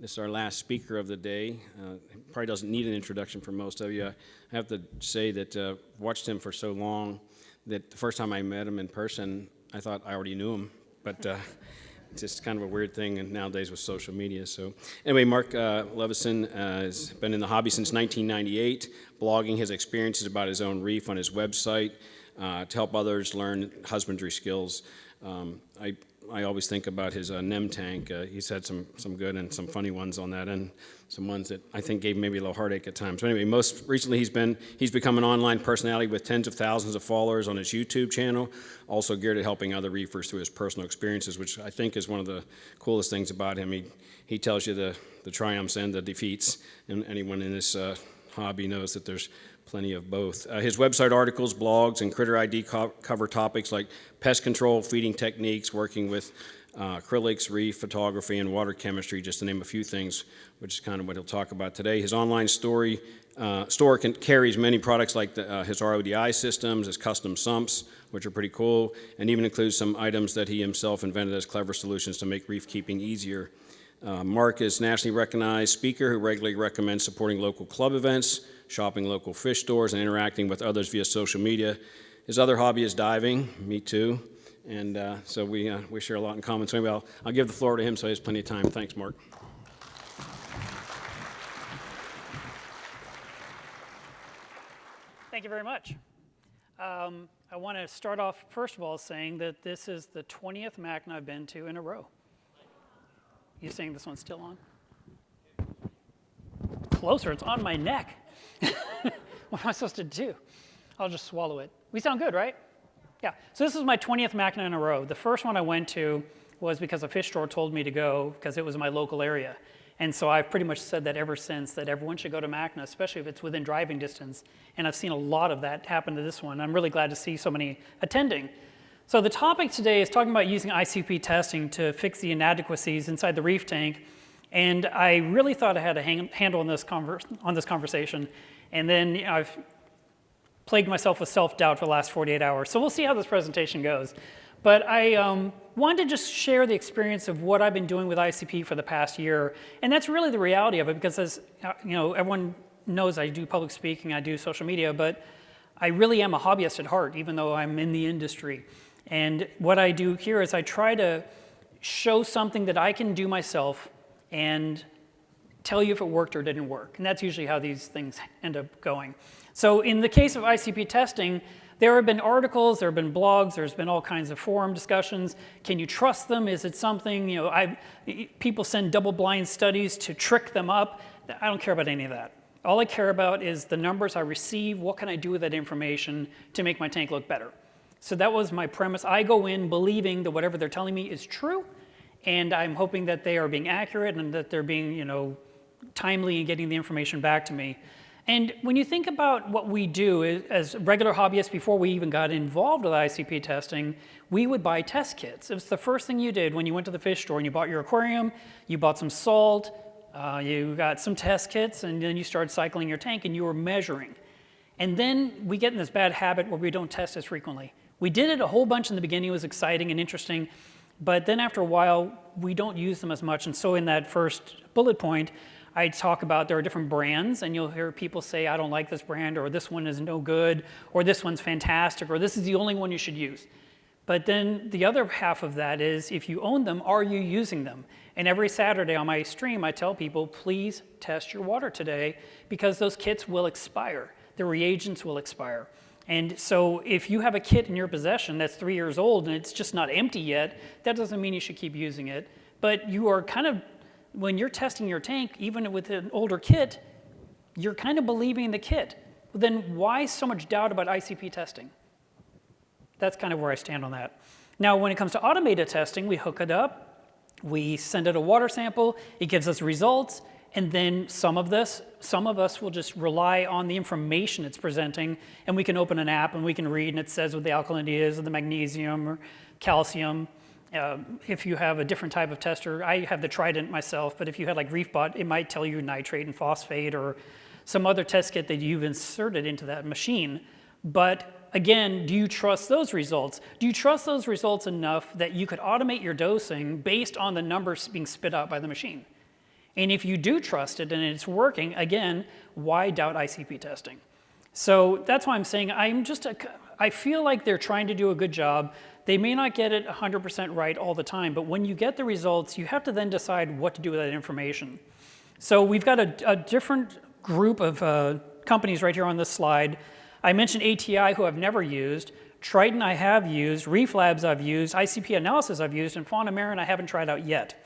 This is our last speaker of the day. Probably doesn't need an introduction for most of you. I have to say that I've watched him for so long that the first time I met him in person, I thought I already knew him, but it's just kind of a weird thing and nowadays with social media. So anyway, Marc Levenson has been in the hobby since 1998, blogging his experiences about his own reef on his website to help others learn husbandry skills. I always think about his NEM tank. He's had some good and some funny ones on that, and some ones that I think gave maybe a little heartache at times. So anyway, most recently he's become an online personality with tens of thousands of followers on his YouTube channel, also geared at helping other reefers through his personal experiences, which I think is one of the coolest things about him. He tells you the triumphs and the defeats, and anyone in this hobby knows that there's plenty of both. His website articles, blogs, and Critter ID cover topics like pest control, feeding techniques, working with acrylics, reef photography, and water chemistry, just to name a few things, which is kind of what he'll talk about today. His online store carries many products like his RODI systems, his custom sumps, which are pretty cool, and even includes some items that he himself invented as clever solutions to make reef keeping easier. Marc is a nationally recognized speaker who regularly recommends supporting local club events, shopping local fish stores, and interacting with others via social media. His other hobby is diving, me too, and so we share a lot in common. So anyway, I'll give the floor to him so he has plenty of time. Thanks, Marc. Thank you very much. I want to start off, first of all, saying that this is the 20th MACNA I've been to in a row. You saying this one's still on? Closer, it's on my neck. What am I supposed to do? I'll just swallow it. We sound good, right? Yeah, so this is my 20th MACNA in a row. The first one I went to was because a fish store told me to go because it was my local area. And so I've pretty much said that ever since, that everyone should go to MACNA, especially if it's within driving distance. And I've seen a lot of that happen to this one. I'm really glad to see so many attending. So the topic today is talking about using ICP testing to fix the inadequacies inside the reef tank. And I really thought I had a handle on this conversation. And then I've plagued myself with self-doubt for the last 48 hours. So we'll see how this presentation goes. But I wanted to just share the experience of what I've been doing with ICP for the past year. And that's really the reality of it, because as you know, everyone knows I do public speaking, I do social media, but I really am a hobbyist at heart, even though I'm in the industry. And what I do here is I try to show something that I can do myself and tell you if it worked or didn't work. And that's usually how these things end up going. So in the case of ICP testing, there have been articles, there have been blogs, there's been all kinds of forum discussions. Can you trust them? Is it something, you know, people send double-blind studies to trick them up. I don't care about any of that. All I care about is the numbers I receive, what can I do with that information to make my tank look better. So that was my premise. I go in believing that whatever they're telling me is true, and I'm hoping that they are being accurate and that they're being, you know, timely in getting the information back to me. And when you think about what we do as regular hobbyists, before we even got involved with ICP testing, we would buy test kits. It was the first thing you did when you went to the fish store and you bought your aquarium, you bought some salt, you got some test kits, and then you started cycling your tank and you were measuring. And then we get in this bad habit where we don't test as frequently. We did it a whole bunch in the beginning. It was exciting and interesting. But then after a while, we don't use them as much. And so in that first bullet point, I talk about there are different brands, and you'll hear people say, I don't like this brand, or this one is no good, or this one's fantastic, or this is the only one you should use. But then the other half of that is, if you own them, are you using them? And every Saturday on my stream, I tell people, please test your water today, because those kits will expire. The reagents will expire. And so if you have a kit in your possession that's 3 years old and it's just not empty yet, that doesn't mean you should keep using it. But you are kind of, when you're testing your tank, even with an older kit, you're kind of believing in the kit. Then why so much doubt about ICP testing? That's kind of where I stand on that. Now, when it comes to automated testing, we hook it up, we send it a water sample, it gives us results, and then some of us will just rely on the information it's presenting, and we can open an app and we can read, and it says what the alkalinity is, or the magnesium or calcium. If you have a different type of tester, I have the Trident myself, but if you had like ReefBot, it might tell you nitrate and phosphate or some other test kit that you've inserted into that machine. But again, do you trust those results? Do you trust those results enough that you could automate your dosing based on the numbers being spit out by the machine? And if you do trust it and it's working, again, why doubt ICP testing? So that's why I'm saying I feel like they're trying to do a good job. They may not get it 100% right all the time, but when you get the results, you have to then decide what to do with that information. So we've got a different group of companies right here on this slide. I mentioned ATI, who I've never used. Triton I have used. Reef Labs I've used. ICP Analysis I've used. And Fauna Marin I haven't tried out yet.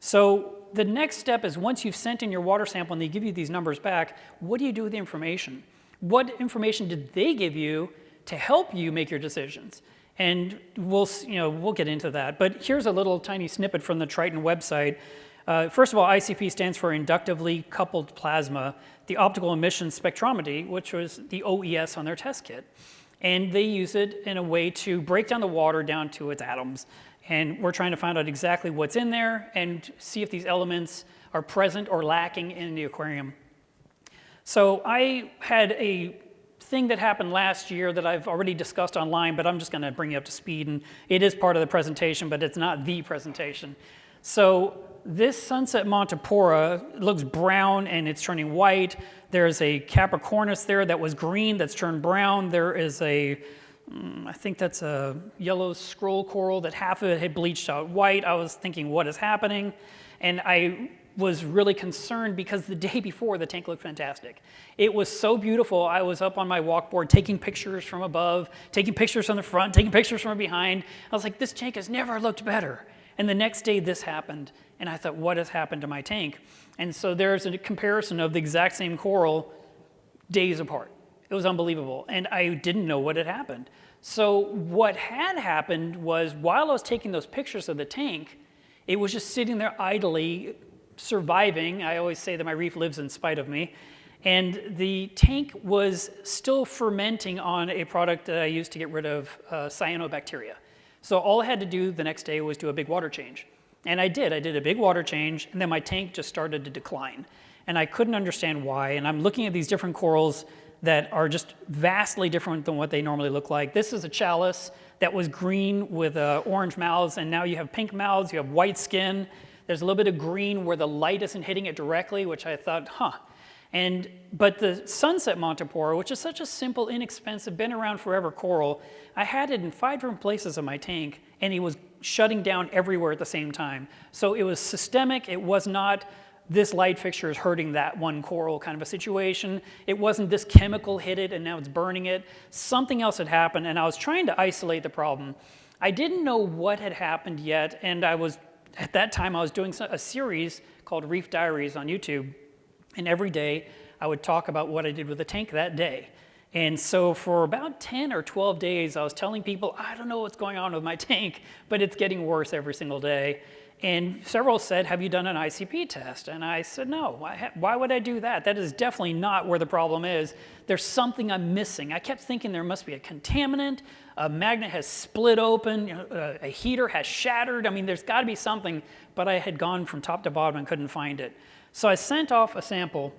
So the next step is once you've sent in your water sample and they give you these numbers back, what do you do with the information? What information did they give you to help you make your decisions? And we'll get into that. But here's a little tiny snippet from the Triton website. First of all, ICP stands for Inductively Coupled Plasma, the Optical Emission Spectrometry, which was the OES on their test kit. And they use it in a way to break down the water down to its atoms. And we're trying to find out exactly what's in there and see if these elements are present or lacking in the aquarium. So I had a thing that happened last year that I've already discussed online, but I'm just going to bring you up to speed. And it is part of the presentation, but it's not the presentation. So this Sunset Montipora looks brown and it's turning white. There's a Capricornus there that was green that's turned brown. There is I think that's a yellow scroll coral that half of it had bleached out white. I was thinking, what is happening? And I was really concerned because the day before, the tank looked fantastic. It was so beautiful. I was up on my walkboard taking pictures from above, taking pictures from the front, taking pictures from behind. I was like, this tank has never looked better. And the next day this happened, and I thought, what has happened to my tank? And so there's a comparison of the exact same coral days apart. It was unbelievable, and I didn't know what had happened. So what had happened was while I was taking those pictures of the tank, it was just sitting there idly surviving. I always say that my reef lives in spite of me. And the tank was still fermenting on a product that I used to get rid of cyanobacteria. So all I had to do the next day was do a big water change. And I did. I did a big water change, and then my tank just started to decline. And I couldn't understand why. And I'm looking at these different corals that are just vastly different than what they normally look like. This is a chalice that was green with orange mouths, and now you have pink mouths, you have white skin. There's a little bit of green where the light isn't hitting it directly, which I thought, But the Sunset Montipora, which is such a simple, inexpensive, been around forever coral, I had it in 5 different places in my tank, and it was shutting down everywhere at the same time. So it was systemic. It was not this light fixture is hurting that one coral kind of a situation. It wasn't this chemical hit it and now it's burning it. Something else had happened, and I was trying to isolate the problem. I didn't know what had happened yet, and at that time I was doing a series called Reef Diaries on YouTube, and every day I would talk about what I did with the tank that day. And so for about 10 or 12 days, I was telling people, I don't know what's going on with my tank, but it's getting worse every single day. And several said, have you done an ICP test? And I said, no, why would I do that? That is definitely not where the problem is. There's something I'm missing. I kept thinking there must be a contaminant, a magnet has split open, a heater has shattered. I mean, there's got to be something, but I had gone from top to bottom and couldn't find it. So I sent off a sample,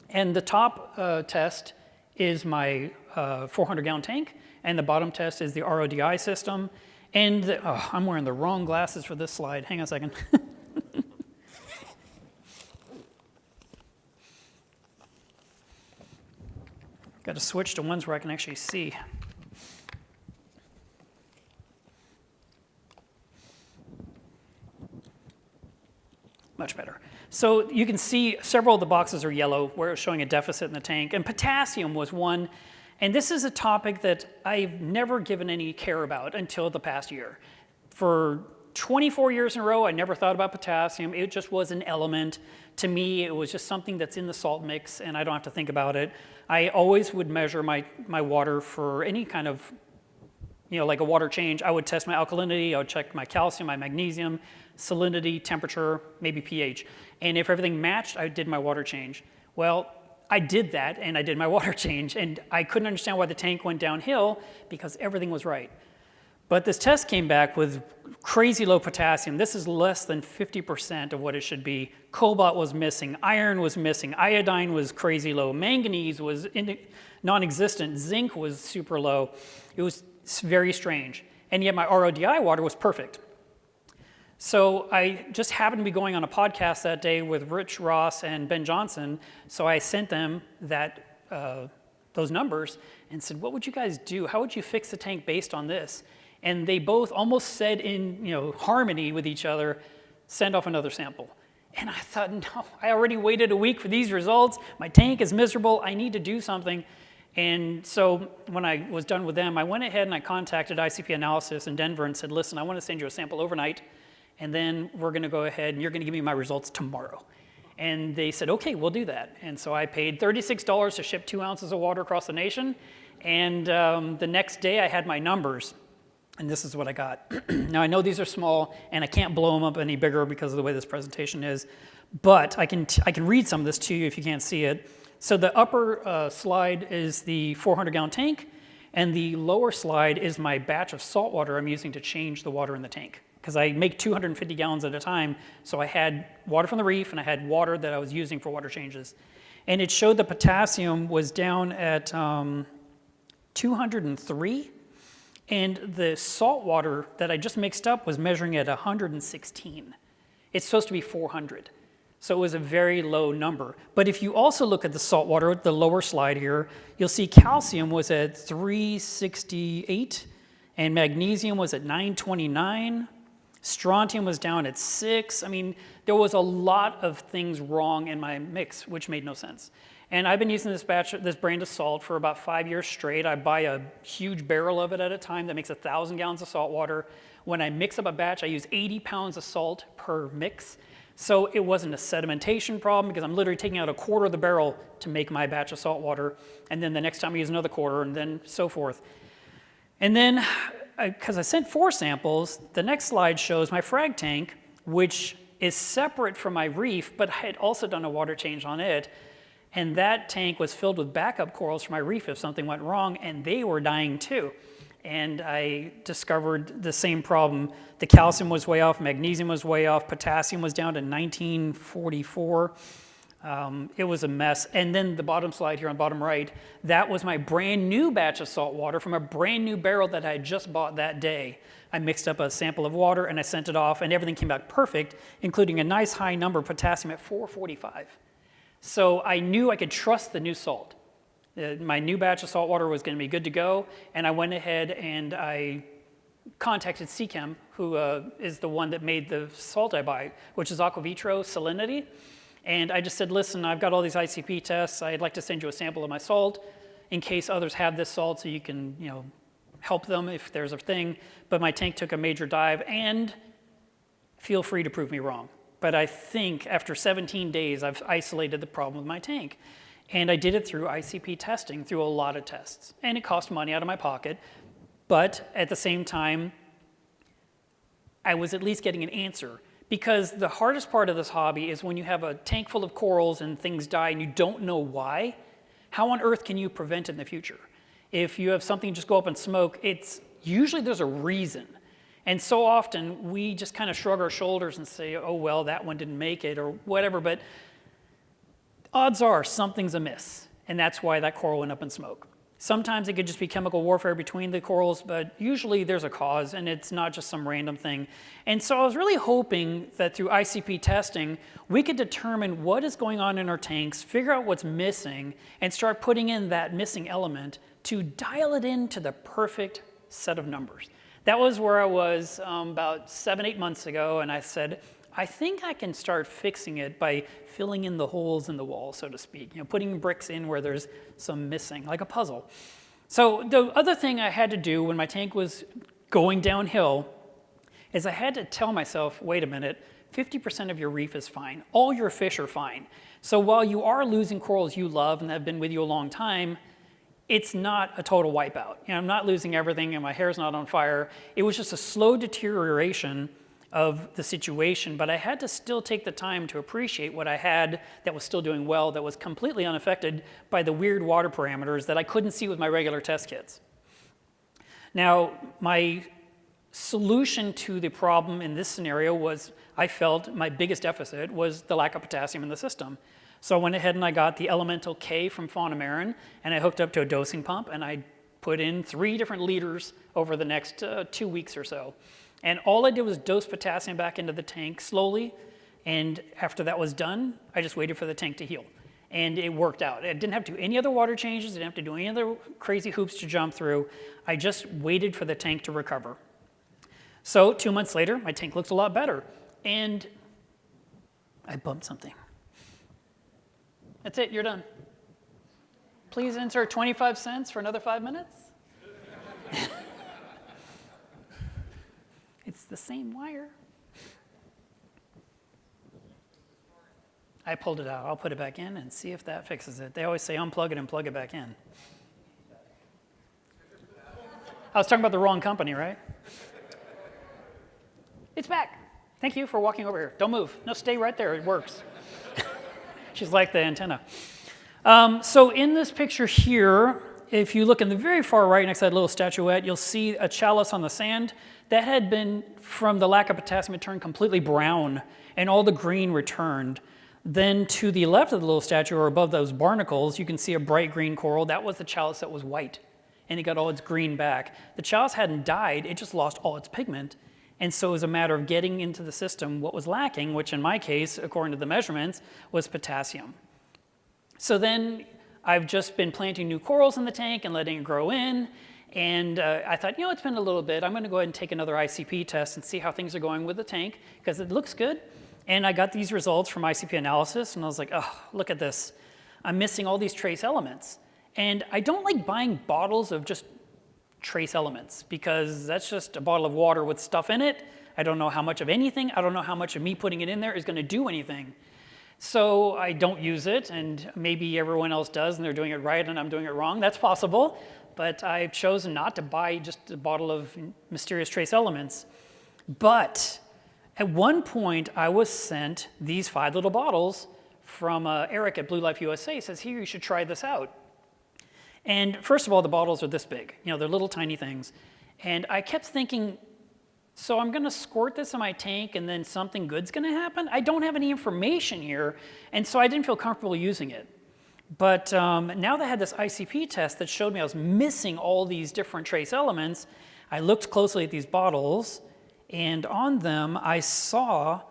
and the top test is my 400-gallon tank, and the bottom test is the RODI system. And I'm wearing the wrong glasses for this slide. Hang on a second. Got to switch to ones where I can actually see. Much better. So you can see several of the boxes are yellow where it's showing a deficit in the tank, and potassium was one. And this is a topic that I've never given any care about until the past year. For 24 years in a row, I never thought about potassium. It just was an element. To me, it was just something that's in the salt mix, and I don't have to think about it. I always would measure my water for any kind of, like a water change. I would test my alkalinity. I would check my calcium, my magnesium, salinity, temperature, maybe pH. And if everything matched, I did my water change. Well, I did that, and I did my water change, and I couldn't understand why the tank went downhill because everything was right. But this test came back with crazy low potassium. This is less than 50% of what it should be. Cobalt was missing, iron was missing, iodine was crazy low, manganese was non-existent, zinc was super low. It was very strange, and yet my RODI water was perfect. So I just happened to be going on a podcast that day with Rich Ross and Ben Johnson, so I sent them those numbers and said, what would you guys do? How would you fix the tank based on this? And they both almost said in harmony with each other, send off another sample. And I thought, no, I already waited a week for these results. My tank is miserable. I need to do something. And so when I was done with them, I went ahead and I contacted ICP Analysis in Denver and said, listen, I want to send you a sample overnight, and then we're going to go ahead and you're going to give me my results tomorrow. And they said, okay, we'll do that. And so I paid $36 to ship 2 ounces of water across the nation. And the next day I had my numbers. And this is what I got. Now I know these are small and I can't blow them up any bigger because of the way this presentation is, but I can read some of this to you if you can't see it. So the upper slide is the 400-gallon tank, and the lower slide is my batch of salt water I'm using to change the water in the tank, because I make 250 gallons at a time. So I had water from the reef and I had water that I was using for water changes. And it showed the potassium was down at 203. And the salt water that I just mixed up was measuring at 116. It's supposed to be 400. So it was a very low number. But if you also look at the salt water, the lower slide here, you'll see calcium was at 368, and magnesium was at 929. Strontium was down at 6. I mean, there was a lot of things wrong in my mix, which made no sense. And I've been using this brand of salt for about 5 years straight. I buy a huge barrel of it at a time that makes 1,000 gallons of salt water. When I mix up a batch, I use 80 pounds of salt per mix. So it wasn't a sedimentation problem because I'm literally taking out a quarter of the barrel to make my batch of salt water. And then the next time I use another quarter, and then so forth. And then, because I sent 4 samples, the next slide shows my frag tank, which is separate from my reef, but I had also done a water change on it. And that tank was filled with backup corals for my reef if something went wrong, and they were dying too. And I discovered the same problem. The calcium was way off, magnesium was way off, potassium was down to 1944. It was a mess. And then the bottom slide here on the bottom right, that was my brand new batch of salt water from a brand new barrel that I had just bought that day. I mixed up a sample of water and I sent it off, and everything came back perfect, including a nice high number of potassium at 445. So I knew I could trust the new salt. My new batch of salt water was going to be good to go, and I went ahead and I contacted Seachem, who is the one that made the salt I buy, which is Aquavitro Salinity. And I just said, listen, I've got all these ICP tests. I'd like to send you a sample of my salt in case others have this salt so you can help them if there's a thing. But my tank took a major dive, and feel free to prove me wrong. But I think after 17 days, I've isolated the problem with my tank. And I did it through ICP testing, through a lot of tests. And it cost money out of my pocket. But at the same time, I was at least getting an answer. Because the hardest part of this hobby is when you have a tank full of corals and things die and you don't know why, how on earth can you prevent it in the future? If you have something just go up in smoke, usually there's a reason. And so often we just kind of shrug our shoulders and say, oh, well, that one didn't make it or whatever. But odds are something's amiss. And that's why that coral went up in smoke. Sometimes it could just be chemical warfare between the corals, but usually there's a cause and it's not just some random thing. And so I was really hoping that through ICP testing, we could determine what is going on in our tanks, figure out what's missing, and start putting in that missing element to dial it into the perfect set of numbers. That was where I was about 7-8 months ago, and I said, I think I can start fixing it by filling in the holes in the wall, so to speak, putting bricks in where there's some missing, like a puzzle. So the other thing I had to do when my tank was going downhill is I had to tell myself, wait a minute, 50% of your reef is fine. All your fish are fine. So while you are losing corals you love and that have been with you a long time, it's not a total wipeout. I'm not losing everything and my hair's not on fire. It was just a slow deterioration of the situation, but I had to still take the time to appreciate what I had that was still doing well, that was completely unaffected by the weird water parameters that I couldn't see with my regular test kits. Now, my solution to the problem in this scenario was, I felt my biggest deficit was the lack of potassium in the system. So I went ahead and I got the elemental K from Fauna Marin, and I hooked up to a dosing pump, and I put in 3 different liters over the next 2 weeks or so. And all I did was dose potassium back into the tank slowly, and after that was done, I just waited for the tank to heal. And it worked out. I didn't have to do any other water changes, didn't have to do any other crazy hoops to jump through. I just waited for the tank to recover. So 2 months later, my tank looked a lot better. And I bumped something. That's it, you're done. Please insert 25 cents for another 5 minutes. It's the same wire. I pulled it out. I'll put it back in and see if that fixes it. They always say unplug it and plug it back in. I was talking about the wrong company, right? It's back. Thank you for walking over here. Don't move. No, stay right there. It works. She's like the antenna. So in this picture here, if you look in the very far right next to that little statuette, you'll see a chalice on the sand. That had been, from the lack of potassium, it turned completely brown, and all the green returned. Then to the left of the little statue, or above those barnacles, you can see a bright green coral. That was the chalice that was white, and it got all its green back. The chalice hadn't died, it just lost all its pigment. And so it was a matter of getting into the system what was lacking, which in my case, according to the measurements, was potassium. So then I've just been planting new corals in the tank and letting it grow in. And I thought, it's been a little bit. I'm going to go ahead and take another ICP test and see how things are going with the tank, because it looks good. And I got these results from ICP analysis, and I was like, oh, look at this. I'm missing all these trace elements. And I don't like buying bottles of just trace elements, because that's just a bottle of water with stuff in it. I don't know how much of anything. I don't know how much of me putting it in there is going to do anything. So I don't use it, and maybe everyone else does, and they're doing it right, and I'm doing it wrong. That's possible. But I've chosen not to buy just a bottle of mysterious trace elements. But at one point, I was sent these 5 little bottles from Eric at Blue Life USA. He says, here, you should try this out. And first of all, the bottles are this big. They're little tiny things. And I kept thinking, so I'm going to squirt this in my tank, and then something good's going to happen? I don't have any information here, and so I didn't feel comfortable using it. But now that I had this ICP test that showed me I was missing all these different trace elements, I looked closely at these bottles, and on them I saw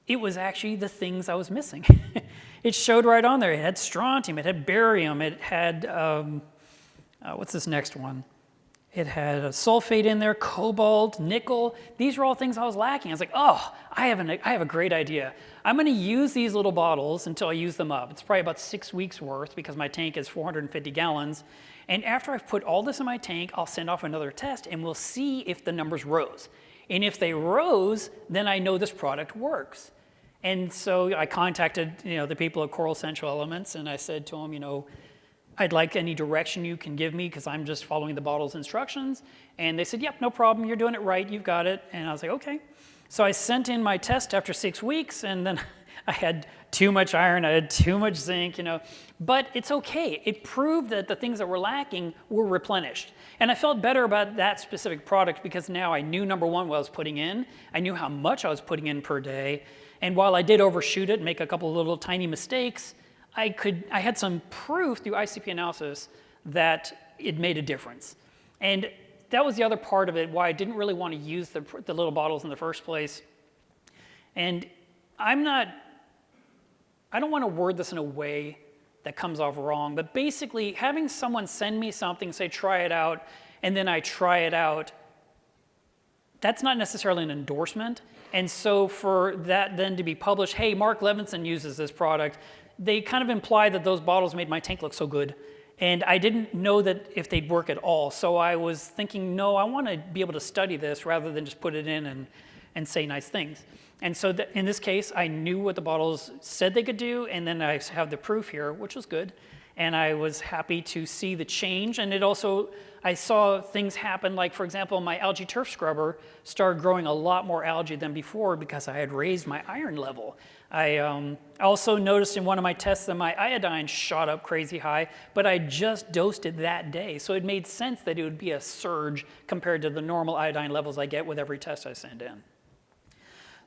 it was actually the things I was missing. It showed right on there. It had strontium, it had barium, it had, what's this next one? It had a sulfate in there, cobalt, nickel. These were all things I was lacking. I was like, oh, I have a great idea. I'm going to use these little bottles until I use them up. It's probably about 6 weeks worth, because my tank is 450 gallons. And after I've put all this in my tank, I'll send off another test, and we'll see if the numbers rose. And if they rose, then I know this product works. And so I contacted the people at Coral Central Elements, and I said to them, I'd like any direction you can give me, because I'm just following the bottle's instructions. And they said, yep, no problem, you're doing it right, you've got it. And I was like, okay. So I sent in my test after 6 weeks, and then I had too much iron, I had too much zinc, But it's okay. It proved that the things that were lacking were replenished. And I felt better about that specific product, because now I knew, number one, what I was putting in. I knew how much I was putting in per day. And while I did overshoot it and make a couple of little tiny mistakes, I had some proof through ICP analysis that it made a difference. And that was the other part of it, why I didn't really want to use the little bottles in the first place. And I don't want to word this in a way that comes off wrong, but basically having someone send me something, say try it out, and then I try it out, that's not necessarily an endorsement. And so for that then to be published, hey, Marc Levenson uses this product, they kind of imply that those bottles made my tank look so good. And I didn't know that if they'd work at all. So I was thinking, no, I want to be able to study this rather than just put it in and say nice things. And so in this case, I knew what the bottles said they could do, and then I have the proof here, which was good. And I was happy to see the change. And it also, I saw things happen, like, for example, my algae turf scrubber started growing a lot more algae than before because I had raised my iron level. I also noticed in one of my tests that my iodine shot up crazy high, but I just dosed it that day. So it made sense that it would be a surge compared to the normal iodine levels I get with every test I send in.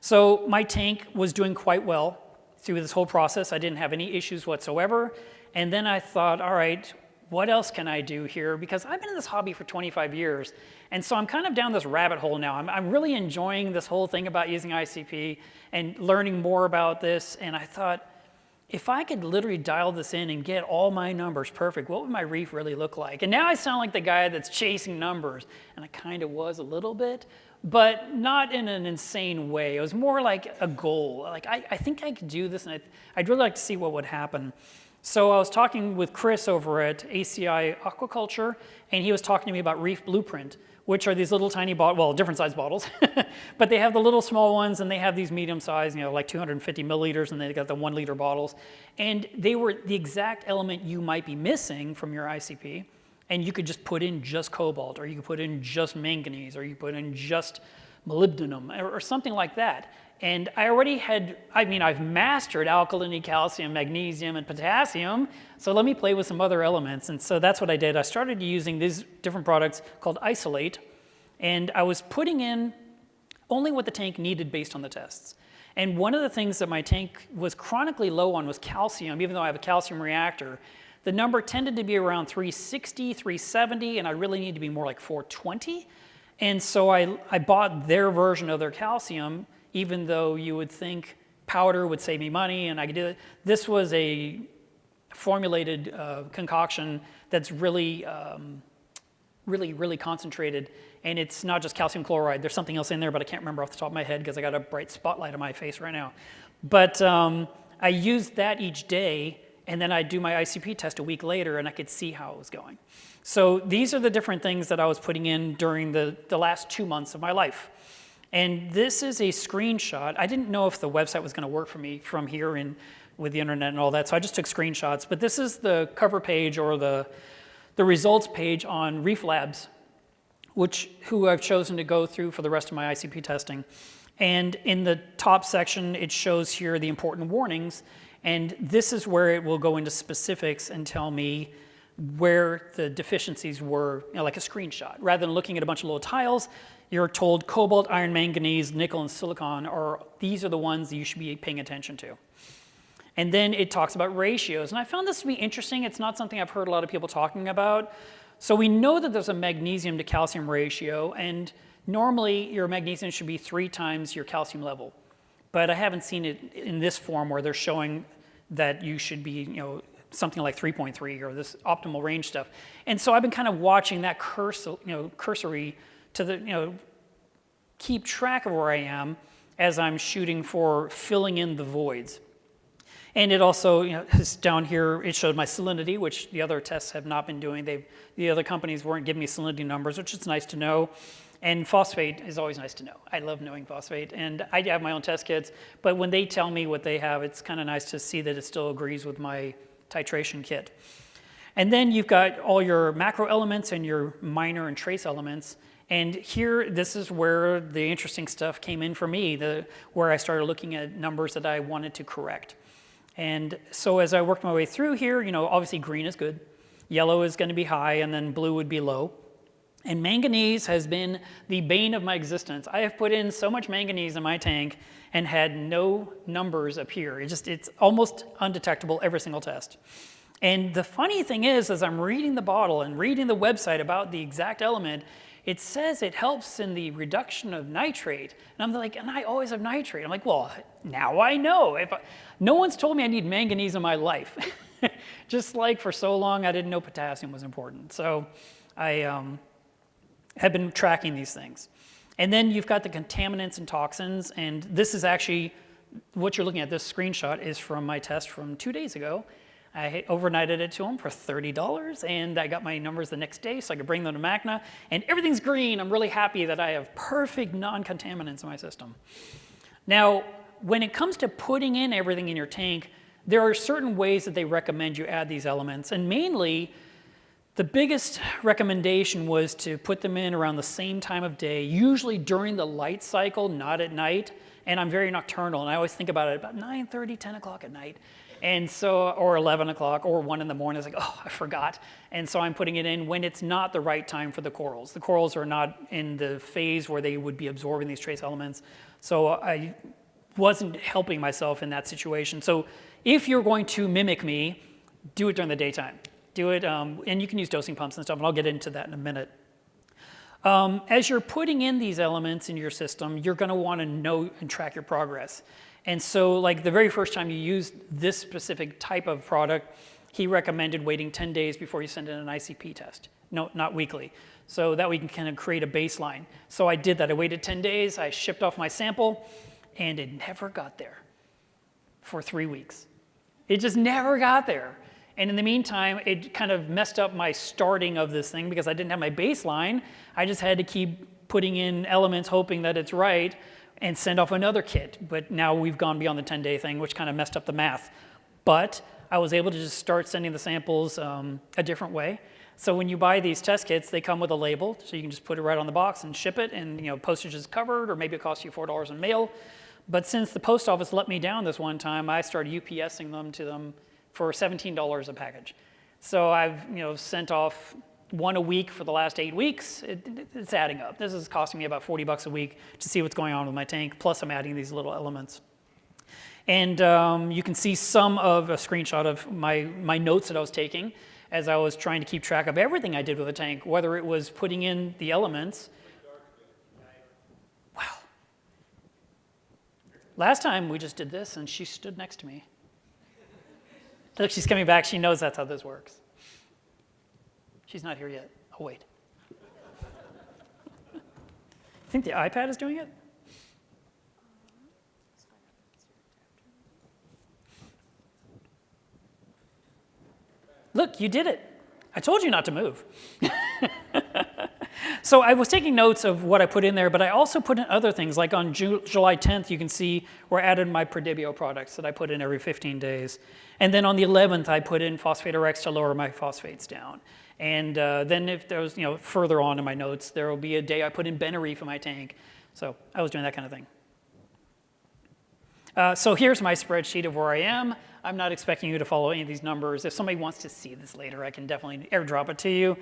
So my tank was doing quite well through this whole process. I didn't have any issues whatsoever. And then I thought, all right, what else can I do here? Because I've been in this hobby for 25 years, and so I'm kind of down this rabbit hole now. I'm really enjoying this whole thing about using ICP and learning more about this, and I thought, if I could literally dial this in and get all my numbers perfect, what would my reef really look like? And now I sound like the guy that's chasing numbers, and I kind of was a little bit, but not in an insane way. It was more like a goal. Like, I think I could do this, and I'd really like to see what would happen. So I was talking with Chris over at ACI Aquaculture, and he was talking to me about Reef Blueprint, which are these little tiny bottles, well, different size bottles, but they have the little small ones, and they have these medium size, like 250 milliliters, and they got the 1 liter bottles. And they were the exact element you might be missing from your ICP, and you could just put in just cobalt, or you could put in just manganese, or you could put in just molybdenum, or something like that. And I already had, I've mastered alkalinity, calcium, magnesium, and potassium, so let me play with some other elements. And so that's what I did. I started using these different products called Isolate, and I was putting in only what the tank needed based on the tests. And one of the things that my tank was chronically low on was calcium, even though I have a calcium reactor. The number tended to be around 360, 370, and I really need to be more like 420. And so I bought their version of their calcium, even though you would think powder would save me money and I could do it. This was a formulated concoction that's really, really concentrated. And it's not just calcium chloride. There's something else in there, but I can't remember off the top of my head because I got a bright spotlight on my face right now. But I used that each day, and then I'd do my ICP test a week later, and I could see how it was going. So these are the different things that I was putting in during the last 2 months of my life. And this is a screenshot. I didn't know if the website was going to work for me from here and with the internet and all that, so I just took screenshots. But this is the cover page or the results page on Reef Labs, who I've chosen to go through for the rest of my ICP testing. And in the top section, it shows here the important warnings. And this is where it will go into specifics and tell me where the deficiencies were, like a screenshot. Rather than looking at a bunch of little tiles, you're told cobalt, iron, manganese, nickel, and silicon these are the ones that you should be paying attention to. And then it talks about ratios. And I found this to be interesting. It's not something I've heard a lot of people talking about. So we know that there's a magnesium to calcium ratio, and normally your magnesium should be 3 times your calcium level. But I haven't seen it in this form where they're showing that you should be, something like 3.3 or this optimal range stuff. And so I've been kind of watching that cursory to keep track of where I am as I'm shooting for filling in the voids. And it also, is down here, it showed my salinity, which the other tests have not been doing. The other companies weren't giving me salinity numbers, which is nice to know. And phosphate is always nice to know. I love knowing phosphate. And I have my own test kits, but when they tell me what they have, it's kind of nice to see that it still agrees with my titration kit. And then you've got all your macro elements and your minor and trace elements. And here, this is where the interesting stuff came in for me, where I started looking at numbers that I wanted to correct. And so as I worked my way through here, obviously green is good, yellow is going to be high, and then blue would be low. And manganese has been the bane of my existence. I have put in so much manganese in my tank and had no numbers appear. It's almost undetectable every single test. And the funny thing is, as I'm reading the bottle and reading the website about the exact element, it says it helps in the reduction of nitrate. And I'm like, and I always have nitrate. I'm like, well, now I know. No one's told me I need manganese in my life. Just like for so long, I didn't know potassium was important. So I have been tracking these things. And then you've got the contaminants and toxins. And this is actually, what you're looking at, this screenshot is from my test from 2 days ago. I overnighted it to them for $30, and I got my numbers the next day so I could bring them to MACNA, and everything's green. I'm really happy that I have perfect non-contaminants in my system. Now, when it comes to putting in everything in your tank, there are certain ways that they recommend you add these elements, and mainly, the biggest recommendation was to put them in around the same time of day, usually during the light cycle, not at night, and I'm very nocturnal, and I always think about it about 9:30, 10 o'clock at night. And so, or 11 o'clock, or 1 in the morning, it's like, oh, I forgot. And so I'm putting it in when it's not the right time for the corals. The corals are not in the phase where they would be absorbing these trace elements. So I wasn't helping myself in that situation. So if you're going to mimic me, do it during the daytime. Do it, and you can use dosing pumps and stuff, and I'll get into that in a minute. As you're putting in these elements in your system, you're going to want to know and track your progress. And so like the very first time you used this specific type of product, he recommended waiting 10 days before you send in an ICP test. No, not weekly. So that we can kind of create a baseline. So I did that. I waited 10 days, I shipped off my sample, and it never got there for 3 weeks. It just never got there. And in the meantime, it kind of messed up my starting of this thing because I didn't have my baseline. I just had to keep putting in elements, hoping that it's right, and send off another kit. But now we've gone beyond the 10-day thing, which kind of messed up the math. But I was able to just start sending the samples a different way. So when you buy these test kits, they come with a label, so you can just put it right on the box and ship it, and postage is covered, or maybe it costs you $4 in mail. But since the post office let me down this one time, I started UPSing them to them for $17 a package. So I've sent off one a week for the last 8 weeks. It's adding up. This is costing me about $40 a week to see what's going on with my tank, plus I'm adding these little elements. And you can see some of a screenshot of my notes that I was taking as I was trying to keep track of everything I did with the tank, whether it was putting in the elements. Wow. Last time we just did this and she stood next to me. Look, she's coming back. She knows that's how this works. She's not here yet. Oh, wait. Think the iPad is doing it? Look, you did it. I told you not to move. So I was taking notes of what I put in there, but I also put in other things. Like on July 10th, you can see where I added my Prodibio products that I put in every 15 days. And then on the 11th, I put in Phosphate-RX to lower my phosphates down. And then if there was, further on in my notes, there will be a day I put in Reef in my tank. So I was doing that kind of thing. So here's my spreadsheet of where I am. I'm not expecting you to follow any of these numbers. If somebody wants to see this later, I can definitely airdrop it to you.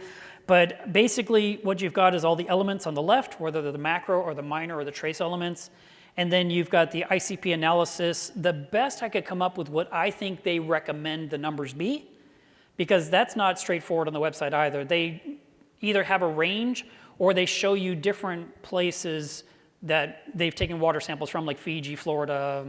But basically, what you've got is all the elements on the left, whether they're the macro or the minor or the trace elements. And then you've got the ICP analysis. The best I could come up with what I think they recommend the numbers be, because that's not straightforward on the website either. They either have a range or they show you different places that they've taken water samples from, like Fiji, Florida,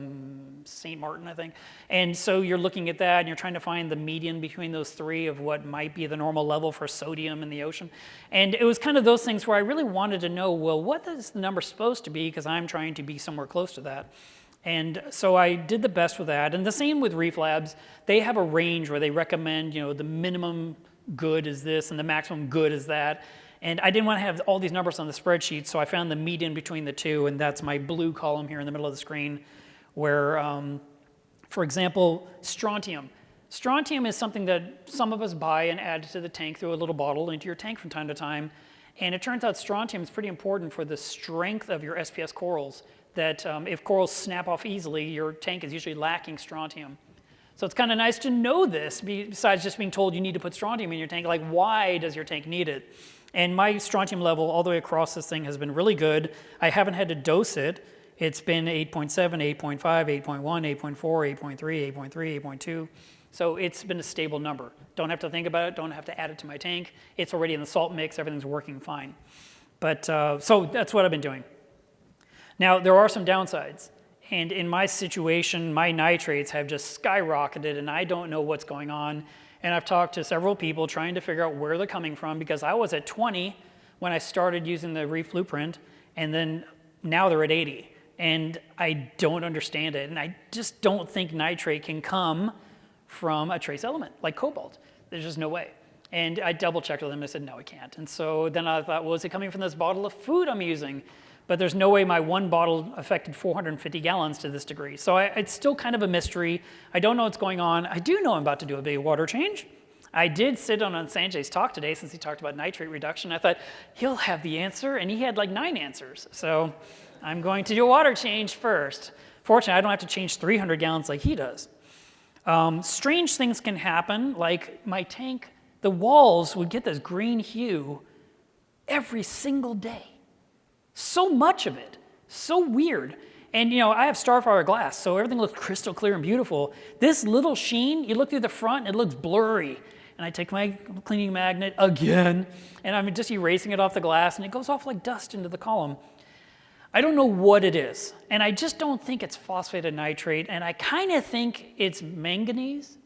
St. Martin, I think. And so you're looking at that and you're trying to find the median between those three of what might be the normal level for sodium in the ocean. And it was kind of those things where I really wanted to know, well, what is the number supposed to be? Because I'm trying to be somewhere close to that. And so I did the best with that. And the same with Reef Labs. They have a range where they recommend, the minimum good is this and the maximum good is that. And I didn't want to have all these numbers on the spreadsheet, so I found the median between the two, and that's my blue column here in the middle of the screen, where, for example, strontium. Strontium is something that some of us buy and add to the tank through a little bottle into your tank from time to time. And it turns out strontium is pretty important for the strength of your SPS corals, that if corals snap off easily, your tank is usually lacking strontium. So it's kind of nice to know this, besides just being told you need to put strontium in your tank. Like, why does your tank need it? And my strontium level all the way across this thing has been really good. I haven't had to dose it. It's been 8.7, 8.5, 8.1, 8.4, 8.3, 8.3, 8.2. So it's been a stable number. Don't have to think about it. Don't have to add it to my tank. It's already in the salt mix. Everything's working fine. But so that's what I've been doing. Now, there are some downsides. And in my situation, my nitrates have just skyrocketed, and I don't know what's going on. And I've talked to several people trying to figure out where they're coming from, because I was at 20 when I started using the Reef blueprint, and then now they're at 80. And I don't understand it. And I just don't think nitrate can come from a trace element like cobalt. There's just no way. And I double checked with them and I said, no, it can't. And so then I thought, well, is it coming from this bottle of food I'm using? But there's no way my one bottle affected 450 gallons to this degree. So it's still kind of a mystery. I don't know what's going on. I do know I'm about to do a big water change. I did sit on Sanjay's talk today since he talked about nitrate reduction. I thought, he'll have the answer, and he had like 9 answers. So I'm going to do a water change first. Fortunately, I don't have to change 300 gallons like he does. Strange things can happen, like my tank, the walls would get this green hue every single day. So much of it, so weird. And I have Starfire glass, so everything looks crystal clear and beautiful. This little sheen, you look through the front, it looks blurry. and I take my cleaning magnet again, and I'm just erasing it off the glass, and it goes off like dust into the column. I don't know what it is, and I just don't think it's phosphate of nitrate, and I kind of think it's manganese,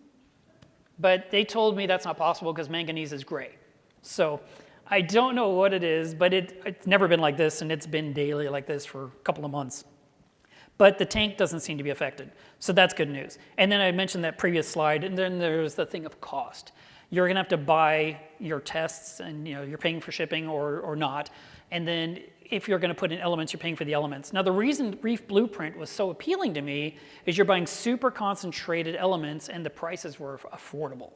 but they told me that's not possible because manganese is gray. So I don't know what it is, but it's never been like this, and it's been daily like this for a couple of months. But the tank doesn't seem to be affected, so that's good news. And then I mentioned that previous slide, and then there's the thing of cost. You're gonna have to buy your tests, and you're paying for shipping or not, and then if you're going to put in elements, you're paying for the elements. Now, the reason Reef Blueprint was so appealing to me is you're buying super concentrated elements and the prices were affordable.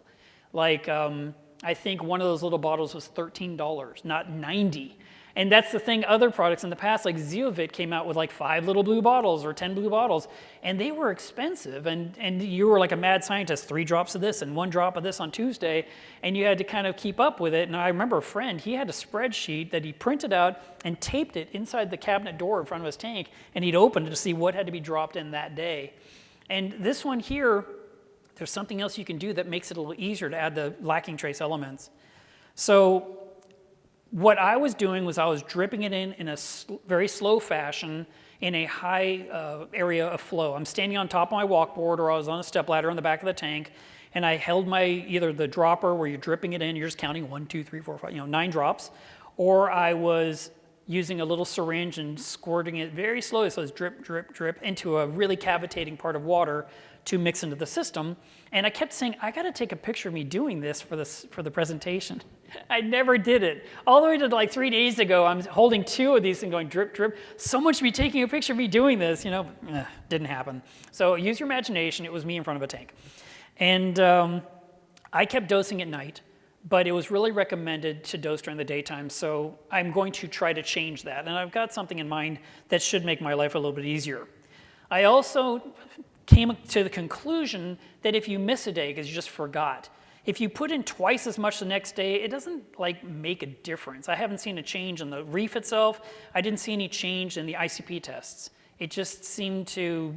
Like, I think one of those little bottles was $13, not $90. And that's the thing, other products in the past, like Zeovit came out with like 5 little blue bottles or 10 blue bottles, and they were expensive. And you were like a mad scientist, 3 drops of this and 1 drop of this on Tuesday, and you had to kind of keep up with it. And I remember a friend, he had a spreadsheet that he printed out and taped it inside the cabinet door in front of his tank, and he'd open it to see what had to be dropped in that day. And this one here, there's something else you can do that makes it a little easier to add the lacking trace elements. So what I was doing was I was dripping it in a very slow fashion in a high area of flow. I'm standing on top of my walkboard, or I was on a stepladder in the back of the tank, and I held either the dropper where you're dripping it in, you're just counting 1, 2, 3, 4, 5, 9 drops, or I was using a little syringe and squirting it very slowly, so it's drip, drip, drip, into a really cavitating part of water to mix into the system. And I kept saying, I gotta take a picture of me doing this for the presentation. I never did it. All the way to like 3 days ago, I'm holding 2 of these and going drip, drip. Someone should be taking a picture of me doing this, didn't happen. So use your imagination, it was me in front of a tank. And I kept dosing at night, but it was really recommended to dose during the daytime, so I'm going to try to change that. And I've got something in mind that should make my life a little bit easier. I also came to the conclusion that if you miss a day because you just forgot, if you put in twice as much the next day, it doesn't make a difference. I haven't seen a change in the reef itself. I didn't see any change in the ICP tests. It just seemed to,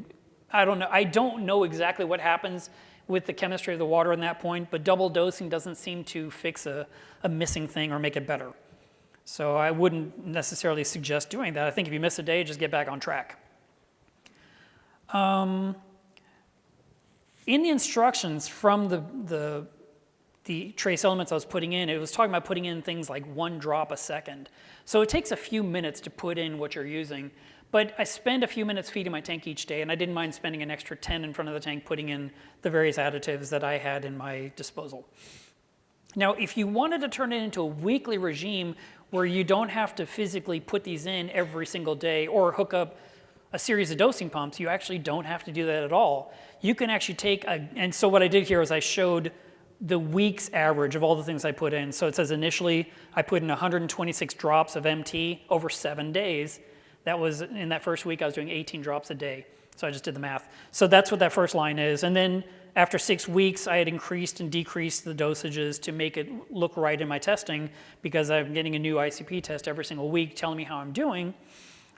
I don't know. I don't know exactly what happens with the chemistry of the water in that point, but double dosing doesn't seem to fix a missing thing or make it better. So I wouldn't necessarily suggest doing that. I think if you miss a day, just get back on track. In the instructions from the trace elements I was putting in, it was talking about putting in things like 1 drop a second. So it takes a few minutes to put in what you're using, but I spend a few minutes feeding my tank each day, and I didn't mind spending an extra 10 in front of the tank putting in the various additives that I had in my disposal. Now, if you wanted to turn it into a weekly regime where you don't have to physically put these in every single day or hook up a series of dosing pumps, you actually don't have to do that at all. You can actually take, and so what I did here is I showed the week's average of all the things I put in. So it says initially I put in 126 drops of MT over 7 days. That was, in that first week I was doing 18 drops a day. So I just did the math. So that's what that first line is. And then after 6 weeks, I had increased and decreased the dosages to make it look right in my testing, because I'm getting a new ICP test every single week telling me how I'm doing.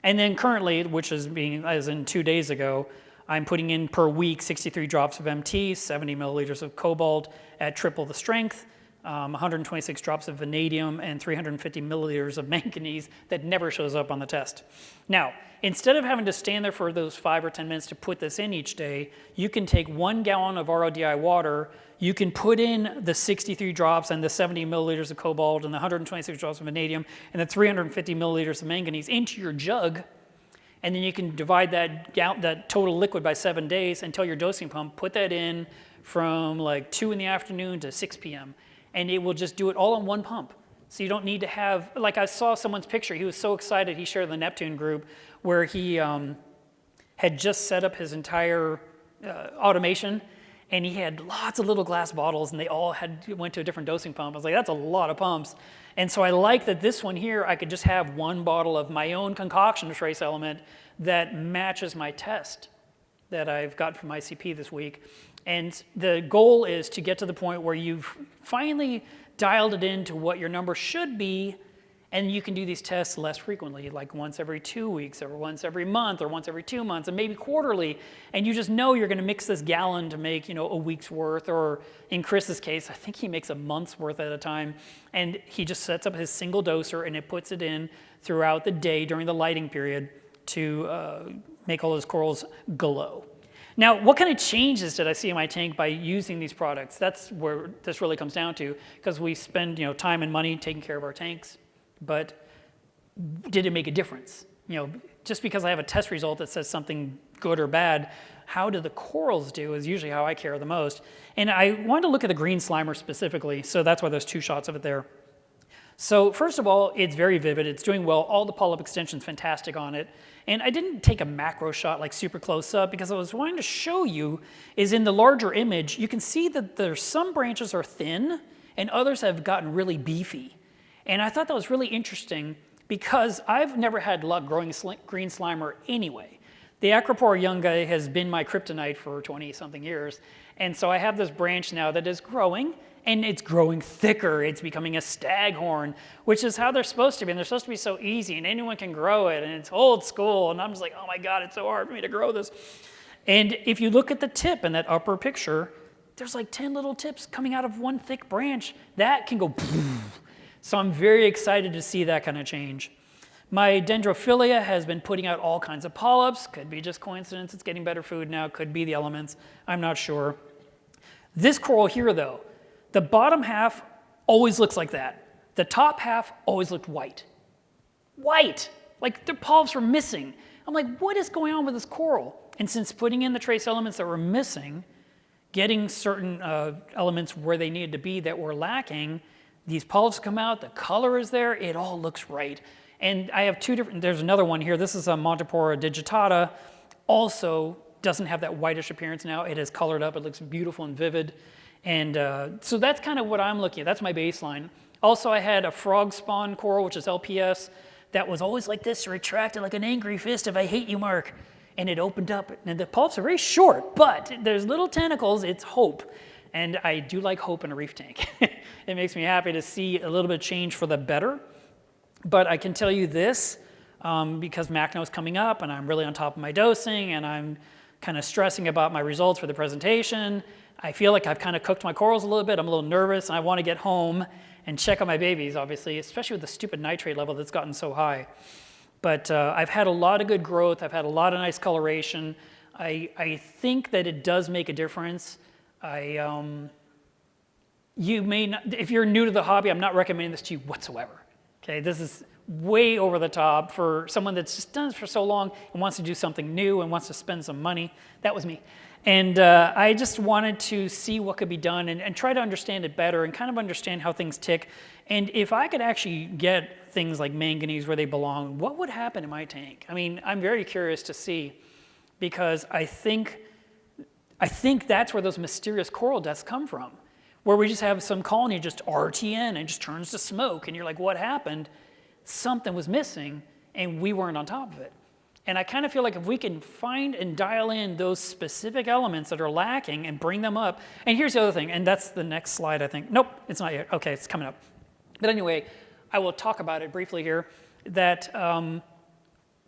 And then currently, which is as in 2 days ago, I'm putting in per week 63 drops of MT, 70 milliliters of cobalt at triple the strength, 126 drops of vanadium, and 350 milliliters of manganese that never shows up on the test. Now, instead of having to stand there for those 5 or 10 minutes to put this in each day, you can take 1 gallon of RODI water, you can put in the 63 drops and the 70 milliliters of cobalt and the 126 drops of vanadium and the 350 milliliters of manganese into your jug, and then you can divide that total liquid by 7 days until your dosing pump, put that in from like 2 in the afternoon to 6 p.m. and it will just do it all on 1 pump. So you don't need to have, like I saw someone's picture, he was so excited, he shared in the Neptune group where he had just set up his entire automation, and he had lots of little glass bottles and they all went to a different dosing pump. I was like, that's a lot of pumps. And so I like that this one here, I could just have 1 bottle of my own concoction trace element that matches my test that I've got from ICP this week. And the goal is to get to the point where you've finally dialed it into what your number should be, And you can do these tests less frequently, like once every 2 weeks, or once every month, or once every 2 months, and maybe quarterly. And you just know you're going to mix this gallon to make, a week's worth, or in Chris's case, I think he makes a month's worth at a time. And he just sets up his single doser, and it puts it in throughout the day during the lighting period to make all those corals glow. Now, what kind of changes did I see in my tank by using these products? That's where this really comes down to, because we spend time and money taking care of our tanks. But did it make a difference? Just because I have a test result that says something good or bad, how do the corals do is usually how I care the most. And I wanted to look at the green slimer specifically, so that's why there's 2 shots of it there. So first of all, it's very vivid, it's doing well, all the polyp extension's fantastic on it. And I didn't take a macro shot like super close up because I was wanting to show you is in the larger image, you can see that there's some branches are thin and others have gotten really beefy. And I thought that was really interesting because I've never had luck growing green slimer anyway. The Acropora younga has been my kryptonite for 20-something years. And so I have this branch now that is growing, and it's growing thicker. It's becoming a staghorn, which is how they're supposed to be. And they're supposed to be so easy, and anyone can grow it, and it's old school. And I'm just like, oh my God, it's so hard for me to grow this. And if you look at the tip in that upper picture, there's like 10 little tips coming out of one thick branch. That can go So I'm very excited to see that kind of change. My dendrophilia has been putting out all kinds of polyps. Could be just coincidence, it's getting better food now. Could be the elements, I'm not sure. This coral here though, the bottom half always looks like that. The top half always looked white. White, like the polyps were missing. I'm like, what is going on with this coral? And since putting in the trace elements that were missing, getting certain elements where they needed to be that were lacking, these polyps come out, the color is there, it all looks right. And I have 2 different, there's another one here. This is a Montipora digitata. Also doesn't have that whitish appearance now. It is colored up, it looks beautiful and vivid. And so that's kind of what I'm looking at. That's my baseline. Also, I had a frog spawn coral, which is LPS, that was always like this, retracted like an angry fist of I hate you, Mark. And it opened up, and the polyps are very short, but there's little tentacles, it's hope. And I do like hope in a reef tank. It makes me happy to see a little bit of change for the better. But I can tell you this, because MACNA is coming up and I'm really on top of my dosing and I'm kind of stressing about my results for the presentation. I feel like I've kind of cooked my corals a little bit. I'm a little nervous and I want to get home and check on my babies, obviously, especially with the stupid nitrate level that's gotten so high. But I've had a lot of good growth. I've had a lot of nice coloration. I think that it does make a difference. You may not, if you're new to the hobby, I'm not recommending this to you whatsoever. Okay, this is way over the top for someone that's just done this for so long and wants to do something new and wants to spend some money. That was me. And I just wanted to see what could be done and try to understand it better and kind of understand how things tick. And if I could actually get things like manganese where they belong, what would happen in my tank? I mean, I'm very curious to see because I think that's where those mysterious coral deaths come from, where we just have some colony just RTN and just turns to smoke and you're like, what happened? Something was missing and we weren't on top of it. And I kind of feel like if we can find and dial in those specific elements that are lacking and bring them up, and here's the other thing, and that's the next slide, I think. Nope, it's not yet. Okay, it's coming up. But anyway, I will talk about it briefly here, that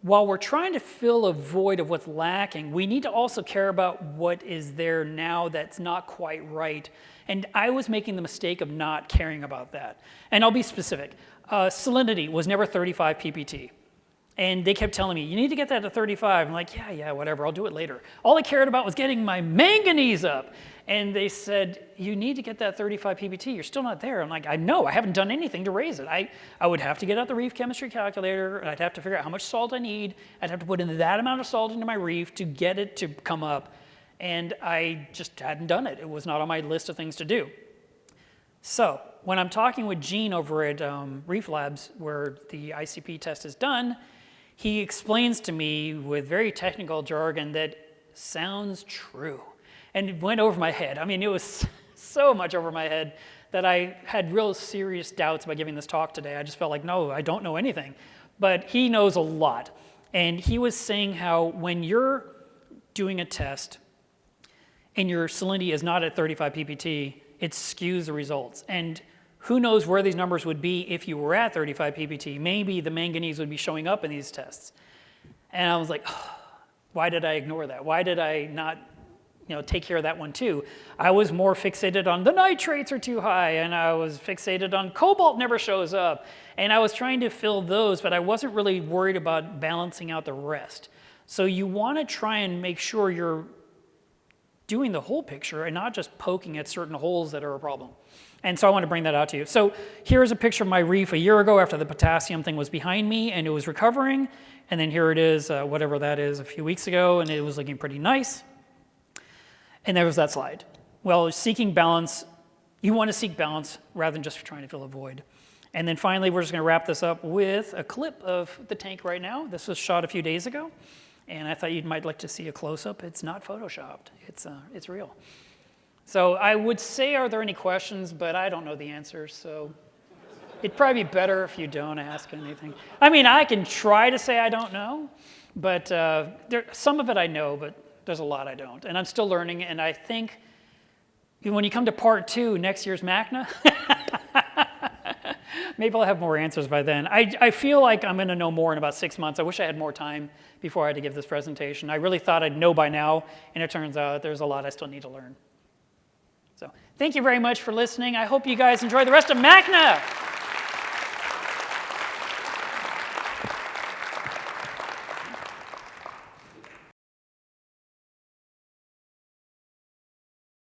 while we're trying to fill a void of what's lacking, we need to also care about what is there now that's not quite right. And I was making the mistake of not caring about that. And I'll be specific. Salinity was never 35 ppt. And they kept telling me, you need to get that to 35. I'm like, yeah, whatever, I'll do it later. All I cared about was getting my manganese up. And they said, you need to get that 35 ppt, you're still not there. I'm like, I know, I haven't done anything to raise it. I would have to get out the reef chemistry calculator, and I'd have to figure out how much salt I need. I'd have to put in that amount of salt into my reef to get it to come up. And I just hadn't done it. It was not on my list of things to do. So when I'm talking with Gene over at Reef Labs, where the ICP test is done, he explains to me with very technical jargon that sounds true. And it went over my head. I mean, it was so much over my head that I had real serious doubts about giving this talk today. I just felt like, no, I don't know anything. But he knows a lot. And he was saying how when you're doing a test and your salinity is not at 35 ppt, it skews the results. And who knows where these numbers would be if you were at 35 ppt. Maybe the manganese would be showing up in these tests. And I was like, oh, why did I ignore that? Why did I not take care of that one too? I was more fixated on the nitrates are too high, and I was fixated on cobalt never shows up. And I was trying to fill those, but I wasn't really worried about balancing out the rest. So you want to try and make sure you're doing the whole picture and not just poking at certain holes that are a problem. And so I want to bring that out to you. So here's a picture of my reef a year ago after the potassium thing was behind me and it was recovering. And then here it is, whatever that is, a few weeks ago, and it was looking pretty nice. And there was that slide. Well, seeking balance, you want to seek balance rather than just trying to fill a void. And then finally, we're just going to wrap this up with a clip of the tank right now. This was shot a few days ago. And I thought you might like to see a close-up. It's not photoshopped. It's real. So I would say, are there any questions? But I don't know the answers. So it'd probably be better if you don't ask anything. I mean, I can try to say I don't know. But some of it I know, but there's a lot I don't. And I'm still learning. And I think when you come to part 2, next year's MACNA, maybe I'll have more answers by then. I feel like I'm going to know more in about 6 months. I wish I had more time before I had to give this presentation. I really thought I'd know by now, and it turns out there's a lot I still need to learn. So thank you very much for listening. I hope you guys enjoy the rest of MACNA.